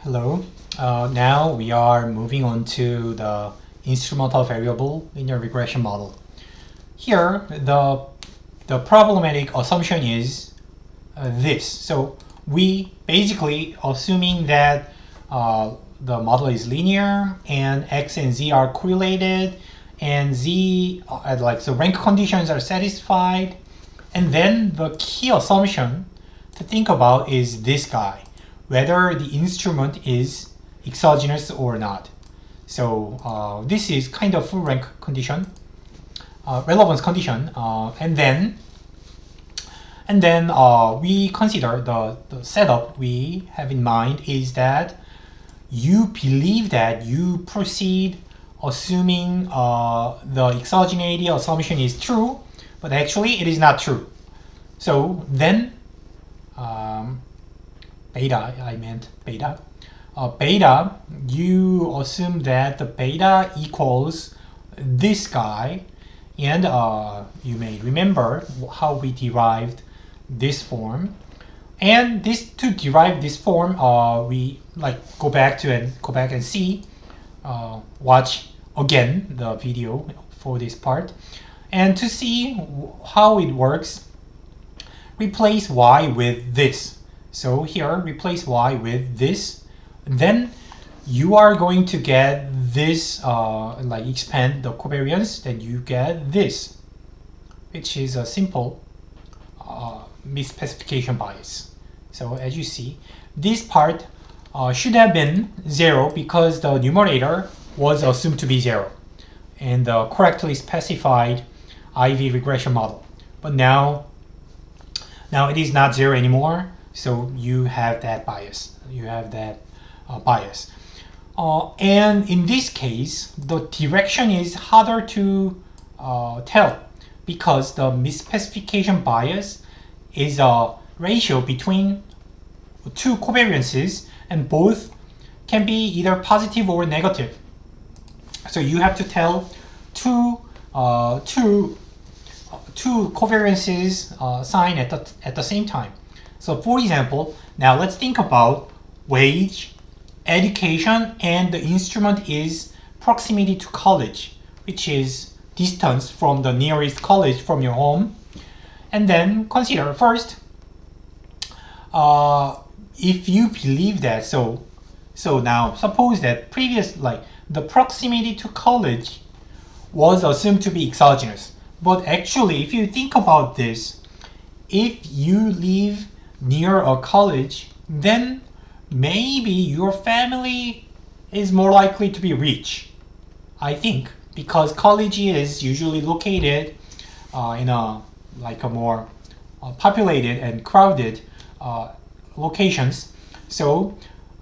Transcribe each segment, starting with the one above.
Hello. Now we are moving on to the instrumental variable linear regression model. Here, the problematic assumption is this. So we basically assuming that the model is linear and x and z are correlated and z the rank conditions are satisfied, and then the key assumption to think about is this guy, whether the instrument is exogenous or not. So this is kind of full rank condition, relevance condition, and then we consider the setup we have in mind is that you believe that you proceed assuming the exogeneity assumption is true, but actually it is not true. So then beta, you assume that the beta equals this guy, and you may remember how we derived this form. And to derive this form, we go back and see, watch again the video for this part, and to see how it works, replace y with this. So here, replace y with this. Then you are going to get this, expand the covariance, then you get this, which is a simple misspecification bias. So as you see, this part should have been 0 because the numerator was assumed to be 0 and the correctly specified IV regression model. But now it is not 0 anymore, so you have that bias. And in this case, the direction is harder to tell because the misspecification bias is a ratio between two covariances, and both can be either positive or negative. So you have to tell two covariances sign at the same time. So for example, now let's think about wage, education, and the instrument is proximity to college, which is distance from the nearest college from your home. And then consider first, if you believe that, so now suppose that the proximity to college was assumed to be exogenous. But actually, if you think about this, if you live near a college, then maybe your family is more likely to be rich, I think, because college is usually located in a more populated and crowded locations. So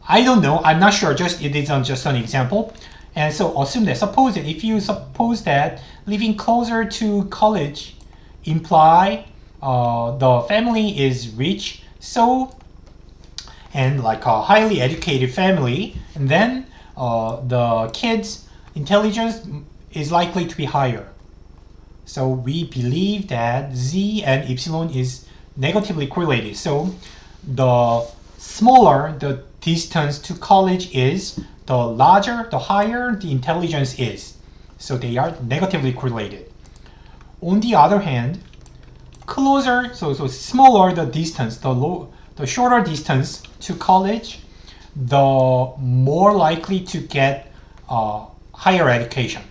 I don't know, I'm not sure, it is just an example. And so suppose that if you suppose that living closer to college imply the family is rich, and like a highly educated family, and then the kids' intelligence is likely to be higher. So we believe that z and epsilon is negatively correlated. So the smaller the distance to college is, the higher the intelligence is. So they are negatively correlated. On the other hand, closer, so smaller the distance, the shorter distance to college, the more likely to get higher education.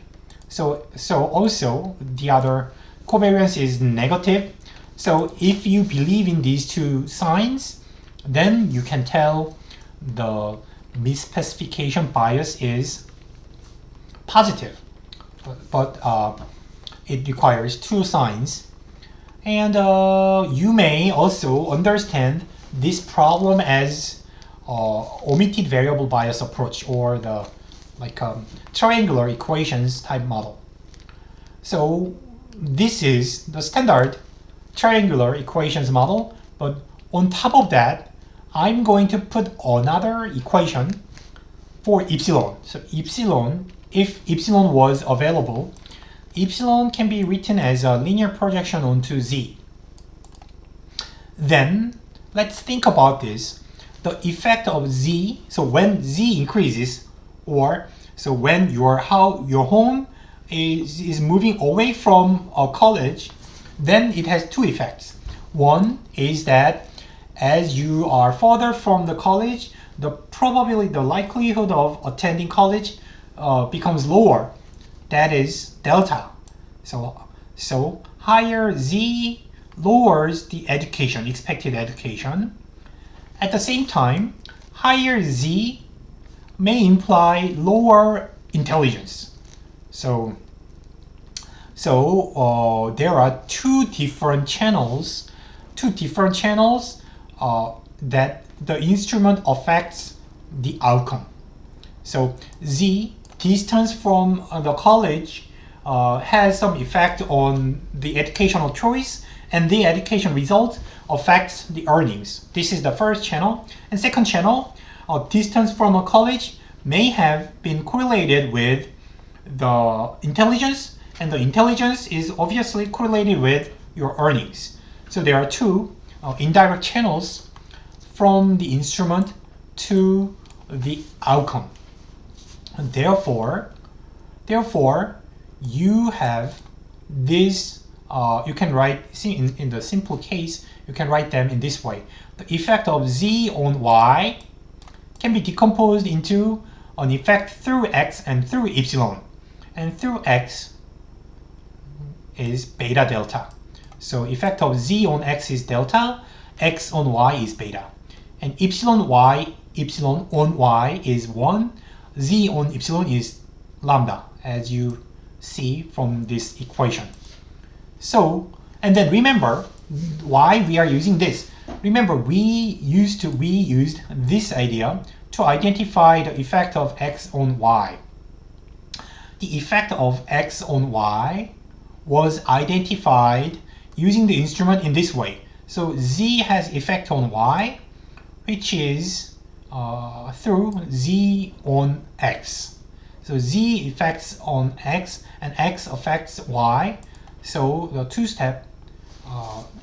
So also the other covariance is negative. So if you believe in these two signs, then you can tell the misspecification bias is positive. But it requires two signs. And you may also understand this problem as omitted variable bias approach, or the triangular equations type model. So this is the standard triangular equations model, but on top of that, I'm going to put another equation for epsilon. So epsilon, if epsilon was available, epsilon can be written as a linear projection onto z. Then let's think about this. the effect of z, so when z increases, or so when your home is moving away from a college, then it has two effects. One is that as you are farther from the college, the probability, the likelihood of attending college becomes lower. That is delta. So higher z lowers the education, expected education. At the same time, higher z may imply lower intelligence. So there are two different channels that the instrument affects the outcome. So z, distance from the college, has some effect on the educational choice, and the education result affects the earnings. This is the first channel. And second channel, distance from a college may have been correlated with the intelligence, and the intelligence is obviously correlated with your earnings. So there are two indirect channels from the instrument to the outcome. And therefore, you have this, you can write, see in the simple case, you can write them in this way. The effect of z on y can be decomposed into an effect through x and through epsilon. And through x is beta delta. So effect of z on x is delta, x on y is beta. And epsilon on y is 1, z on epsilon is lambda, as you see from this equation. So, and then remember why we are using this. Remember, we used this idea to identify the effect of x on y. The effect of x on y was identified using the instrument in this way. So z has effect on y, which is through z on x. So z affects on x and x affects y. So the two-step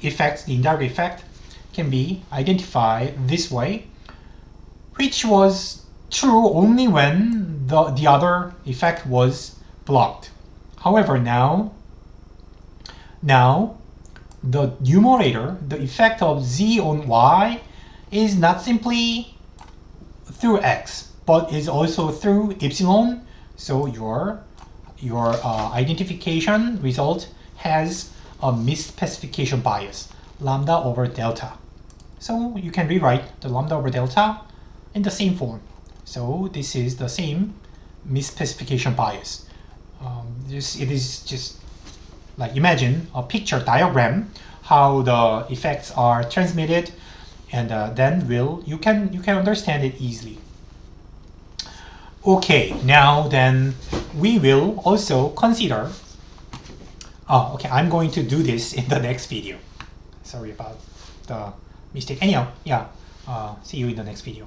effects, the indirect effect, can be identified this way, which was true only when the other effect was blocked. However, now the numerator, the effect of z on y, is not simply through x, but is also through epsilon. So your identification result has a misspecification bias, lambda over delta. So you can rewrite the lambda over delta in the same form. So this is the same misspecification bias. It is just like, imagine a picture diagram how the effects are transmitted, and then you can understand it easily. Okay, now then we will also consider. Okay, I'm going to do this in the next video. Sorry about the mistake. Anyhow, yeah, see you in the next video.